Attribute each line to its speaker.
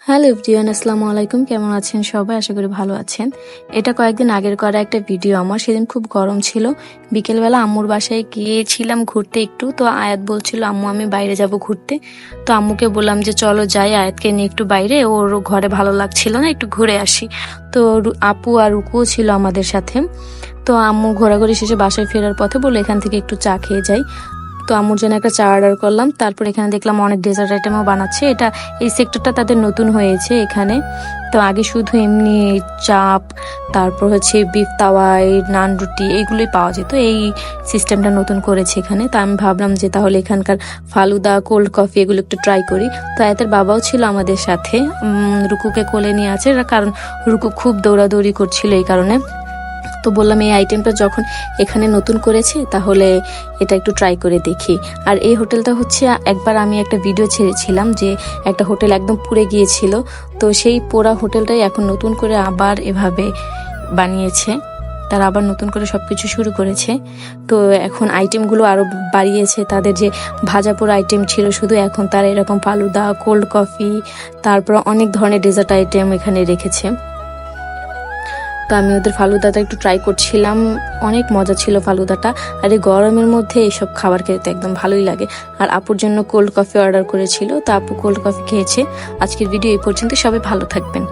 Speaker 1: Hello everyone, আসসালামু আলাইকুম। কেমন আছেন সবাই? আশা করি ভালো আছেন। এটা কয়েকদিন আগের করা একটা ভিডিও আমার। সেদিন খুব গরম ছিল, বিকেলবেলা আম্মুর বাসায় গিয়েছিলাম ঘুরতে একটু। তো আয়াত বলছিল আম্মু আমি বাইরে যাব ঘুরতে। তো আম্মুকে বললাম যে চলো যাই, আয়াতকে নিয়ে একটু বাইরে, ওর ঘরে ভালো লাগছিল না, একটু ঘুরে আসি। তো আপু আর রুকুও ছিল আমাদের সাথে। তো আম্মু ঘোরাঘুরি শেষে বাসায় ফেরার পথে বললো এখান থেকে একটু চা খেয়ে যাই। তো আম্মুর জন্য একটা চা অর্ডার করলাম। তারপর এখানে দেখলাম অনেক ডেজার্ট আইটেমও বানাচ্ছে। এই সেক্টরটা তাদের নতুন হয়েছে এখানে। তো আগে শুধু এমনি চাপ, তারপর হচ্ছে বিফ তাওয়াই, নান রুটি এগুলোই পাওয়া যেত। এই সিস্টেমটা নতুন করেছে এখানে। তো আমি ভাবলাম যে তাহলে এখানকার ফালুদা, কোল্ড কফি এগুলো একটু ট্রাই করি। তো আয়াতের বাবাও ছিল আমাদের সাথে, রুকুকে কোলে নিয়ে আছে, কারণ রুকু খুব দৌড়াদৌড়ি করছিল এই কারণে। তো বললাম এই আইটেমটা যখন এখানে নতুন করেছে তাহলে এটা একটু ট্রাই করে দেখি। আর এই হোটেলটা হচ্ছে একবার আমি একটা ভিডিও ছেড়েছিলাম যে একটা হোটেল একদম পুড়ে গিয়েছিল। তো সেই পোড়া হোটেলটাই এখন নতুন করে আবার এভাবে বানিয়েছে। তারা আবার নতুন করে সবকিছু শুরু করেছে। তো এখন আইটেমগুলো আরো বাড়িয়েছে। তাদের যে ভাজা পোড়া আইটেম ছিল শুধু, এখন তারা এরকম ফালুদা, কোল্ড কফি, তারপর অনেক ধরনের ডেজার্ট আইটেম এখানে রেখেছে। তো আমি ওদের ফালুদাটা একটু ট্রাই করছিলাম, অনেক মজা ছিল ফালুদাটা। আর এই গরমের মধ্যে এইসব খাবার খেতে একদম ভালোই লাগে। আর আপুর জন্য কোল্ড কফি অর্ডার করেছিল, তো আপু কোল্ড কফি খেয়েছে। আজকের ভিডিও এই পর্যন্ত, সবাই ভালো থাকবেন।